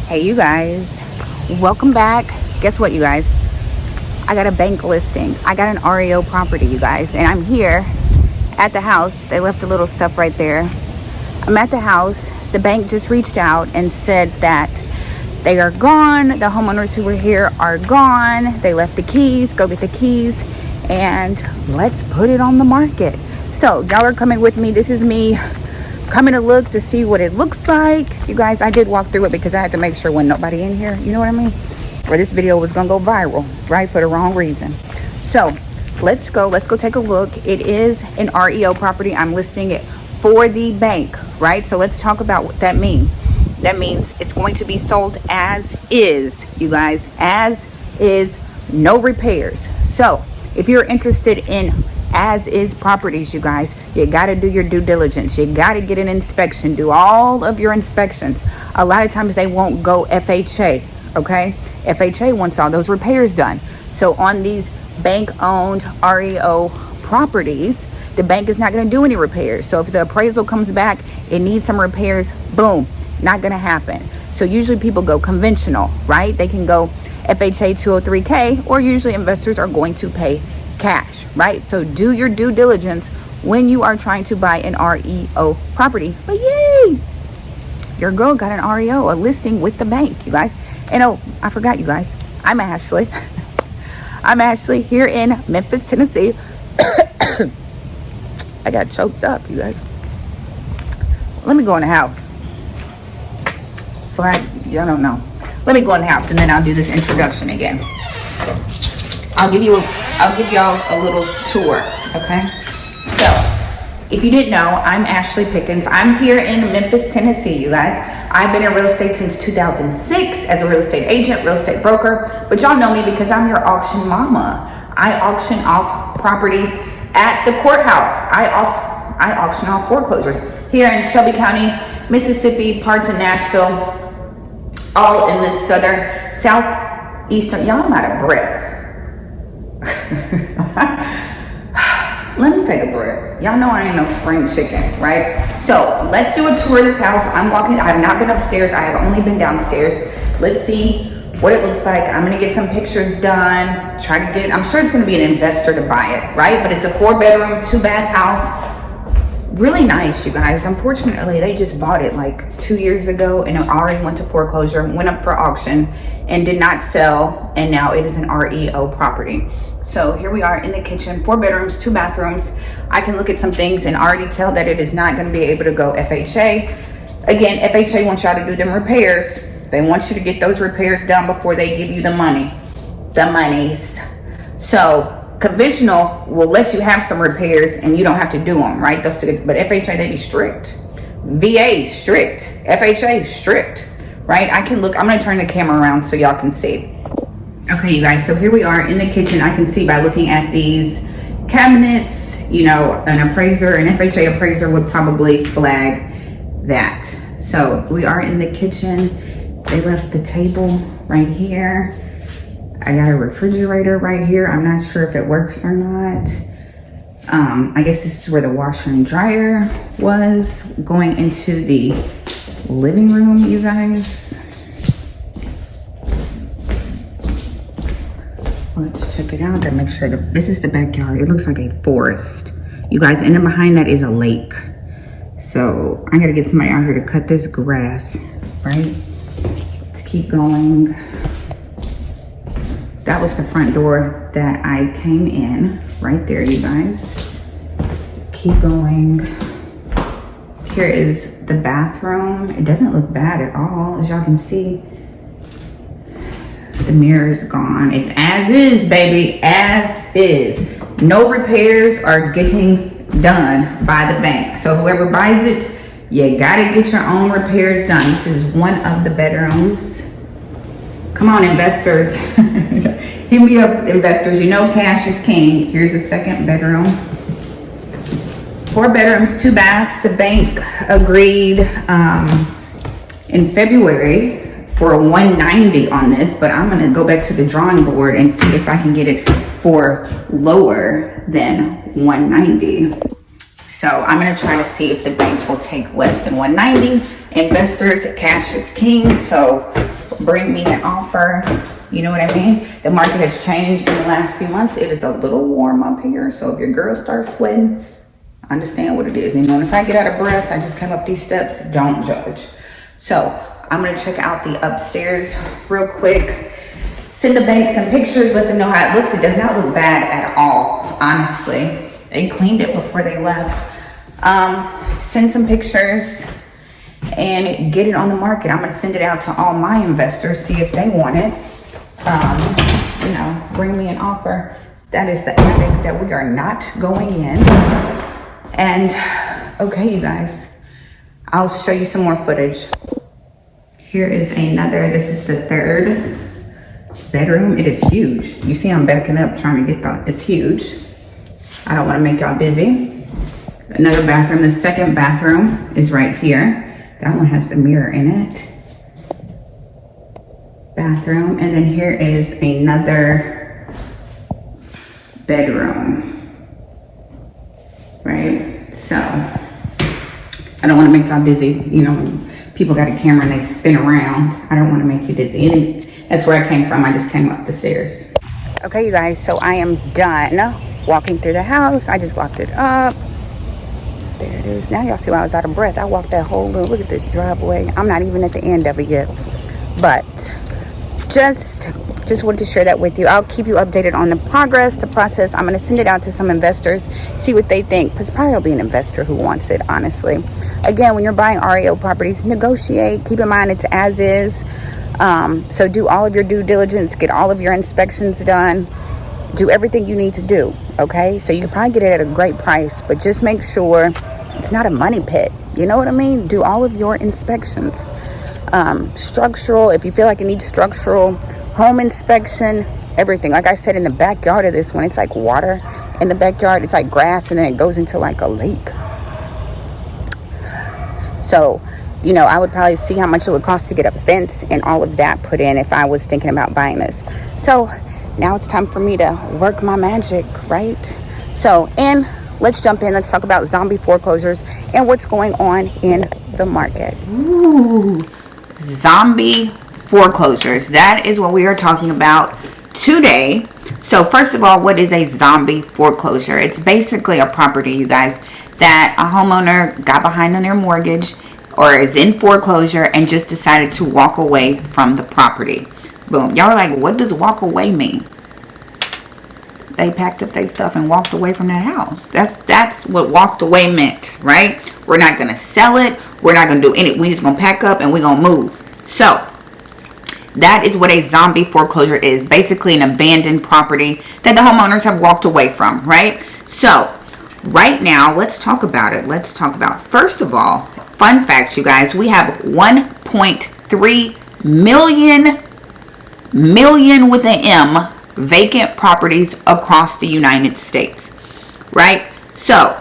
Hey you guys, welcome back. Guess what, you guys? I got a bank listing. I got an REO property, you guys, and I'm here at the house. They left the little stuff right there. I'm at the house. The bank just reached out and said that they are gone. The homeowners who were here are gone. They left the keys. Go get the keys and let's put it on the market. So y'all are coming with me. This is me coming to look to see what it looks like. You guys, I did walk through it because I had to make sure when nobody in here, you know what I mean? Or this video was gonna go viral, right? For the wrong reason. So let's go take a look. It is an REO property. I'm listing it for the bank, right? So let's talk about what that means. That means it's going to be sold as is, you guys, as is, no repairs. So if you're interested in as is properties, you guys, you got to do your due diligence. You got to get an inspection, do all of your inspections. A lot of times they won't go FHA, okay? FHA wants all those repairs done. So on these bank-owned REO properties, the bank is not going to do any repairs. So if the appraisal comes back, it needs some repairs, boom, not going to happen. So usually people go conventional, right? They can go FHA 203K, or usually investors are going to pay cash, right? So do your due diligence when you are trying to buy an REO property. But yay, your girl got an REO, a listing with the bank, you guys. And oh, I forgot, you guys, I'm Ashley. I'm Ashley here in Memphis, Tennessee. I got choked up, you guys. Let me go in the house. I don't know. Let me go in the house and then I'll do this introduction again. I'll give y'all a little tour, okay? So, if you didn't know, I'm Ashley Pickens. I'm here in Memphis, Tennessee, you guys. I've been in real estate since 2006 as a real estate agent, real estate broker, but y'all know me because I'm your auction mama. I auction off properties at the courthouse. I auction off foreclosures here in Shelby County, Mississippi, parts of Nashville, all in this southeastern, y'all, I'm out of breath. Let me take a breath. Y'all know I ain't no spring chicken, right? So let's do a tour of this house. I have not been upstairs. I have only been downstairs. Let's see what it looks like. I'm gonna get some pictures done. I'm sure it's gonna be an investor to buy it, right? But it's a 4-bedroom, 2-bath house. Really nice, you guys. Unfortunately, they just bought it like 2 years ago and it already went to foreclosure, went up for auction and did not sell. And now it is an REO property. So here we are in the kitchen, 4 bedrooms, 2 bathrooms. I can look at some things and already tell that it is not going to be able to go FHA. Again, FHA wants y'all to do them repairs. They want you to get those repairs done before they give you the money, the monies. So conventional will let you have some repairs and you don't have to do them, right? But FHA, they be strict. VA, strict. FHA, strict, right? I'm going to turn the camera around so y'all can see. Okay, you guys, so here we are in the kitchen. I can see by looking at these cabinets, you know, an FHA appraiser would probably flag that. So we are in the kitchen. They left the table right here. I got a refrigerator right here. I'm not sure if it works or not. I guess this is where the washer and dryer was. Going into the living room, you guys. Let's check it out to make sure that this is the backyard. It looks like a forest, you guys, and then behind that is a lake. So I gotta get somebody out here to cut this grass, right? Let's keep going. That was the front door that I came in, right there, you guys. Keep going. Here is the bathroom. It doesn't look bad at all, as y'all can see. The mirror is gone. It's as is, baby, as is. No repairs are getting done by the bank. So whoever buys it, you gotta get your own repairs done. This is one of the bedrooms. Come on, investors. Hit me up, investors. You know cash is king. Here's a 2nd bedroom. 4 bedrooms, 2 baths. The bank agreed in February for a 190 on this, but I'm gonna go back to the drawing board and see if I can get it for lower than 190. So I'm gonna try to see if the bank will take less than 190. Investors, cash is king, so bring me an offer. You know what I mean? The market has changed in the last few months. It is a little warm up here. So if your girl starts sweating, understand what it is. And if I get out of breath, I just come up these steps, don't judge. So I'm gonna check out the upstairs real quick. Send the bank some pictures, let them know how it looks. It does not look bad at all, honestly. They cleaned it before they left. Send some pictures and get it on the market. I'm gonna send it out to all my investors, see if they want it. You know, bring me an offer. That is the attic that we are not going in. And okay, you guys, I'll show you some more footage. Here is another, this is the third bedroom. It is huge. You see I'm backing up trying to get it's huge. I don't want to make y'all dizzy. Another bathroom. The second bathroom is right here. That one has the mirror in it. Bathroom. And then here is another bedroom. Right? So, I don't want to make y'all dizzy. You know, people got a camera and they spin around. I don't want to make you dizzy. And that's where I came from. I just came up the stairs. Okay, you guys, so I am done walking through the house. I just locked it up. There it is. Now y'all see why I was out of breath. I walked that whole little, look at this driveway. I'm not even at the end of it yet. But just wanted to share that with you. I'll keep you updated on the progress, the process. I'm going to send it out to some investors, see what they think. Because probably there'll be an investor who wants it, honestly. Again, when you're buying REO properties, negotiate. Keep in mind it's as is. So do all of your due diligence, get all of your inspections done, do everything you need to do, okay? So you can probably get it at a great price, but just make sure it's not a money pit. You know what I mean? Do all of your inspections. Structural, if you feel like it needs structural, home inspection, everything. Like I said, in the backyard of this one, it's like water in the backyard. It's like grass, and then it goes into like a lake. So, you know, I would probably see how much it would cost to get a fence and all of that put in if I was thinking about buying this. So now it's time for me to work my magic, right? So, and let's jump in. Let's talk about zombie foreclosures and what's going on in the market. Ooh, zombie foreclosures. That is what we are talking about today. So first of all, what is a zombie foreclosure? It's basically a property, you guys, that a homeowner got behind on their mortgage or is in foreclosure and just decided to walk away from the property. Boom. Y'all are like, what does walk away mean? They packed up their stuff and walked away from that house. That's what walked away meant, right? We're not going to sell it. We're not going to do anything. We're just going to pack up and we're going to move. So that is what a zombie foreclosure is. Basically an abandoned property that the homeowners have walked away from, right? So right now, let's talk about it. Let's talk about, first of all, fun facts, you guys. We have 1.3 million with an M vacant properties across the United States, right? So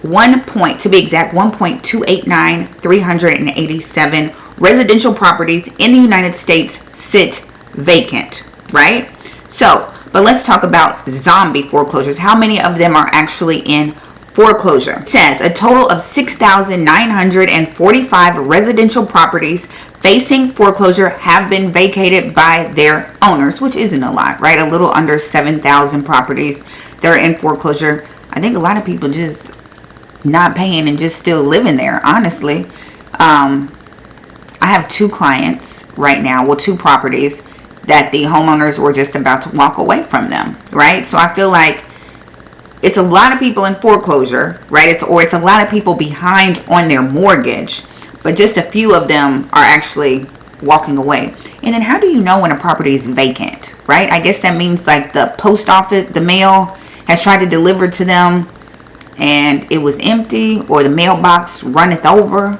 to be exact, 1.289,387 residential properties in the United States sit vacant, right? So, but let's talk about zombie foreclosures. How many of them are actually in foreclosure? It says a total of 6,945 residential properties facing foreclosure have been vacated by their owners, which isn't a lot, right? A little under 7,000 properties that are in foreclosure. I think a lot of people just not paying and just still living there, honestly. I have two clients right now, well, two properties that the homeowners were just about to walk away from them, right? So I feel like it's a lot of people in foreclosure, right? It's a lot of people behind on their mortgage, but just a few of them are actually walking away. And then how do you know when a property is vacant, right? I guess that means like the post office, the mail has tried to deliver to them and it was empty, or the mailbox runneth over.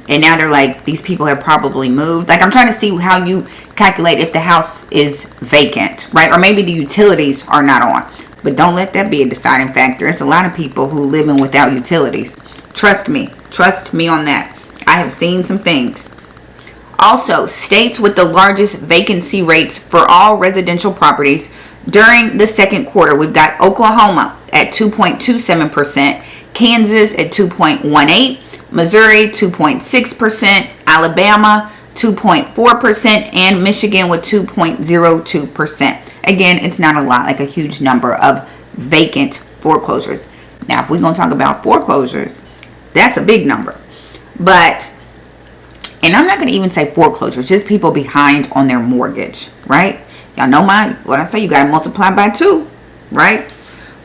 And now they're like, these people have probably moved. Like, I'm trying to see how you calculate if the house is vacant, right? Or maybe the utilities are not on. But don't let that be a deciding factor. It's a lot of people who live in without utilities. Trust me on that. I have seen some things. Also, states with the largest vacancy rates for all residential properties during the second quarter. We've got Oklahoma at 2.27%, Kansas at 2.18%, Missouri 2.6%, Alabama 2.4%, and Michigan with 2.02%. Again, it's not a lot, like a huge number of vacant foreclosures. Now, if we're going to talk about foreclosures, that's a big number. But, and I'm not going to even say foreclosures, just people behind on their mortgage, right? Y'all know what I say, you got to multiply by 2, right?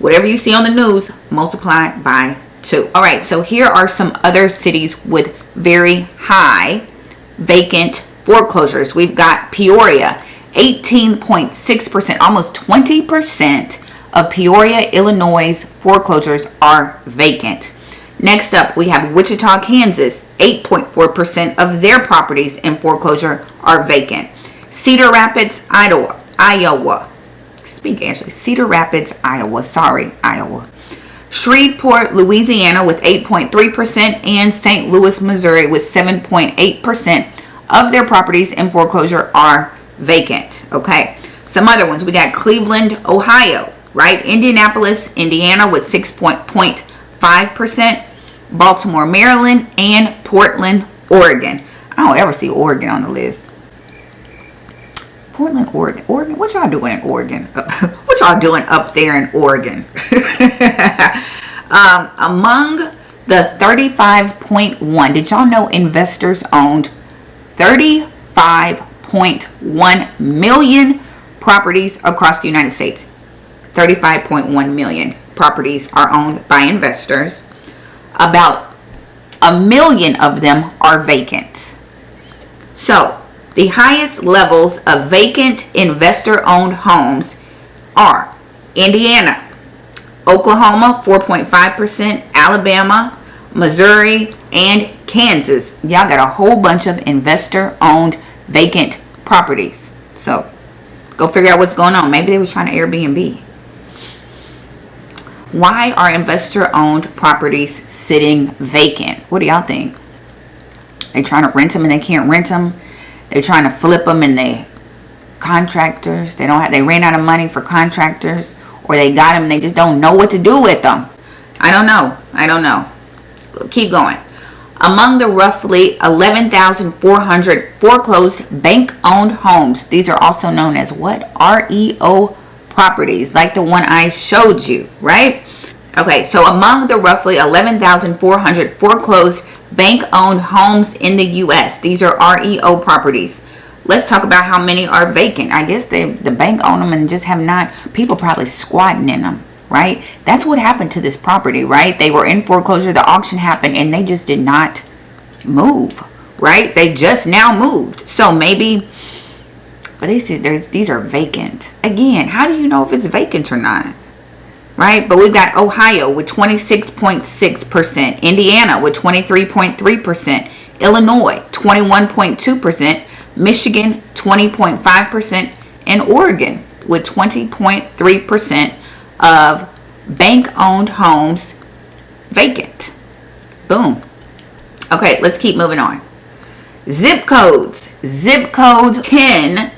Whatever you see on the news, multiply by 2. All right, so here are some other cities with very high vacant foreclosures. We've got Peoria, 18.6%, almost 20% of Peoria, Illinois' foreclosures are vacant. Next up, we have Wichita, Kansas. 8.4% of their properties in foreclosure are vacant. Cedar Rapids, Iowa. Cedar Rapids, Iowa. Shreveport, Louisiana with 8.3%, and St. Louis, Missouri with 7.8% of their properties in foreclosure are vacant. Okay, some other ones. We got Cleveland, Ohio, right? Indianapolis, Indiana with 6.5%. Baltimore, Maryland, and Portland, Oregon. I don't ever see Oregon on the list. Portland, Oregon. What y'all doing in Oregon? What y'all doing up there in Oregon? Among the 35.1, did y'all know investors owned 35.1 million properties across the United States? 35.1 million properties are owned by investors. About 1 million of them are vacant. So, the highest levels of vacant investor-owned homes are Indiana, Oklahoma, 4.5%, Alabama, Missouri, and Kansas. Y'all got a whole bunch of investor-owned vacant properties. So, go figure out what's going on. Maybe they were trying to Airbnb. Why are investor-owned properties sitting vacant? What do y'all think? They trying to rent them and they can't rent them. They're trying to flip them and they contractors. They ran out of money for contractors, or they got them and they just don't know what to do with them. I don't know. Keep going. Among the roughly 11,400 foreclosed bank-owned homes, these are also known as what? REO properties, like the one I showed you, right? Okay, so among the roughly 11,400 foreclosed bank-owned homes in the U.S., these are REO properties. Let's talk about how many are vacant. I guess the bank own them and just have not, people probably squatting in them, right? That's what happened to this property, right? They were in foreclosure, the auction happened, and they just did not move, right? They just now moved. So maybe, but they said these are vacant. Again, how do you know if it's vacant or not? Right? But we've got Ohio with 26.6%, Indiana with 23.3%, Illinois 21.2%, Michigan 20.5%, and Oregon with 20.3% of bank-owned homes vacant. Boom. Okay, let's keep moving on. Zip codes. 10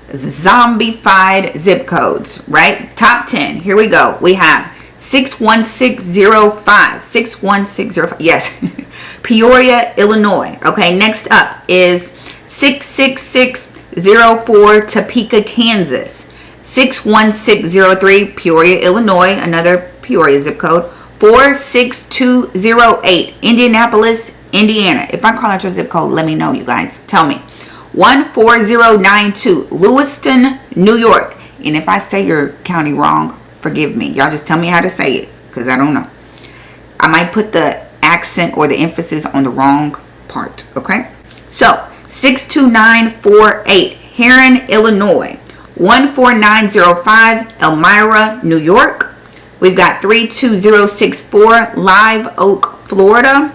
zombified zip codes, right? Top 10. Here we go. We have 61605. 61605. Yes. Peoria, Illinois. Okay, next up is 66604, Topeka, Kansas. 61603, Peoria, Illinois. Another Peoria zip code. 46208, Indianapolis, Indiana. If I call out your zip code, let me know, you guys. Tell me. 14092, Lewiston, New York. And if I say your county wrong, forgive me. Y'all just tell me how to say it, because I don't know. I might put the accent or the emphasis on the wrong part, okay? So, 62948, Heron, Illinois. 14905, Elmira, New York. We've got 32064, Live Oak, Florida.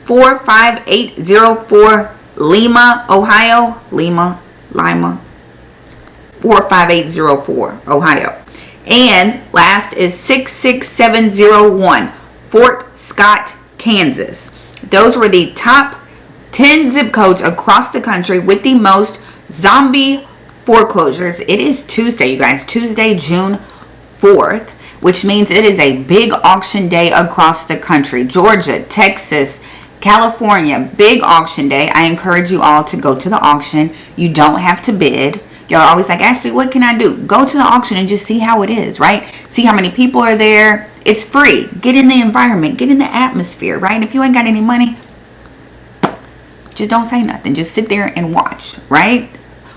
45804, Lima, Ohio. Lima. 45804, Ohio. And last is 66701, Fort Scott, Kansas. Those were the top 10 zip codes across the country with the most zombie foreclosures. It is Tuesday, you guys. Tuesday, June 4th, which means it is a big auction day across the country. Georgia, Texas, California, big auction day. I encourage you all to go to the auction. You don't have to bid. Y'all are always like, Ashley, what can I do? Go to the auction and just see how it is, right? See how many people are there. It's free. Get in the environment. Get in the atmosphere, right? If you ain't got any money, just don't say nothing. Just sit there and watch, right?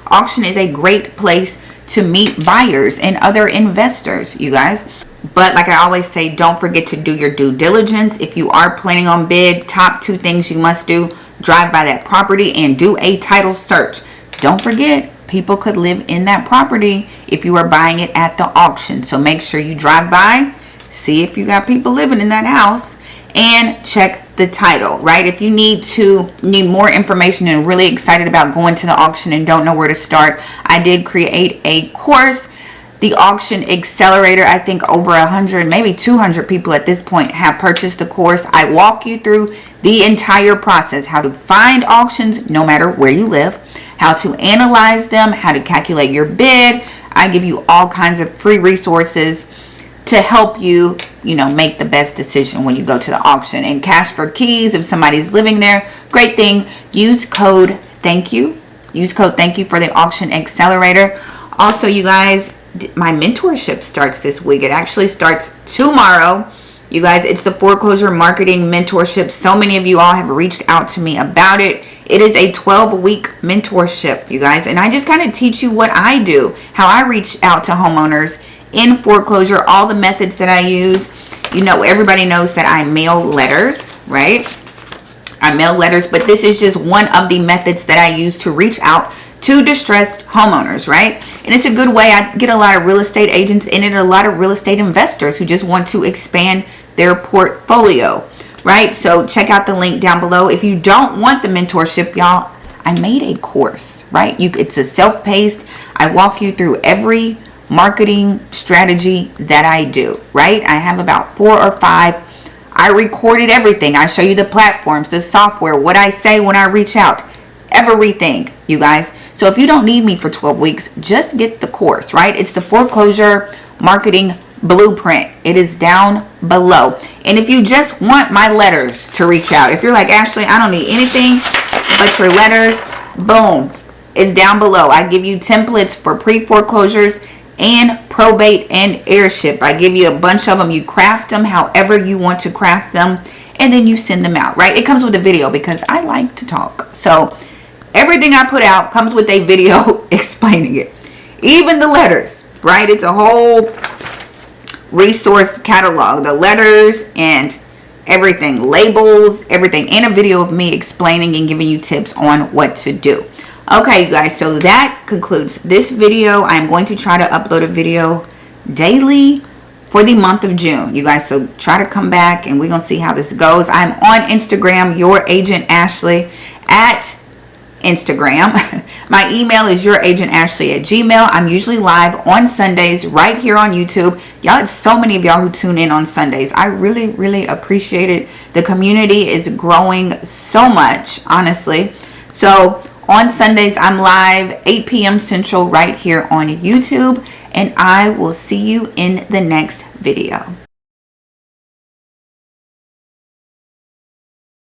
Auction is a great place to meet buyers and other investors, you guys. But like I always say, don't forget to do your due diligence. If you are planning on bid, top 2 things you must do: drive by that property and do a title search. Don't forget, people could live in that property if you are buying it at the auction. So make sure you drive by, see if you got people living in that house, and check the title, right? If you need more information and really excited about going to the auction and don't know where to start, I did create a course, the Auction Accelerator. I think over 100, maybe 200 people at this point have purchased the course. I walk you through the entire process: how to find auctions no matter where you live, how to analyze them, how to calculate your bid. I give you all kinds of free resources to help you, make the best decision when you go to the auction. And cash for keys, if somebody's living there, great thing. Use code thank you. Use code thank you for the Auction Accelerator. Also, you guys, my mentorship starts this week. It actually starts tomorrow. You guys, it's the Foreclosure Marketing Mentorship. So many of you all have reached out to me about it. It is a 12-week mentorship, you guys. And I just kind of teach you what I do, how I reach out to homeowners in foreclosure, all the methods that I use. Everybody knows that I mail letters, right? I mail letters, but this is just one of the methods that I use to reach out to distressed homeowners, right? And it's a good way. I get a lot of real estate agents in it, a lot of real estate investors who just want to expand their portfolio, right? So check out the link down below. If you don't want the mentorship, y'all, I made a course, right? It's a self-paced. I walk you through every marketing strategy that I do, right? I have about 4 or 5. I recorded everything. I show you the platforms, the software, what I say when I reach out, everything, you guys. So if you don't need me for 12 weeks, just get the course, right? It's the Foreclosure Marketing Blueprint. It is down below. And if you just want my letters to reach out, if you're like, Ashley, I don't need anything but your letters, boom, it's down below. I give you templates for pre-foreclosures and probate and heirship. I give you a bunch of them. You craft them however you want to craft them, and then you send them out, right? It comes with a video because I like to talk. So everything I put out comes with a video explaining it. Even the letters, right? It's a whole resource catalog. The letters and everything, labels, everything, and a video of me explaining and giving you tips on what to do. Okay, you guys, so that concludes this video. I'm going to try to upload a video daily for the month of June, you guys. So try to come back and we're going to see how this goes. I'm on Instagram, Your Agent Ashley at Instagram. My email is youragentashley@gmail.com. I'm usually live on Sundays right here on YouTube. Y'all, it's so many of y'all who tune in on Sundays. I really, really appreciate it. The community is growing so much, honestly. So on Sundays, I'm live 8 p.m. Central right here on YouTube. And I will see you in the next video.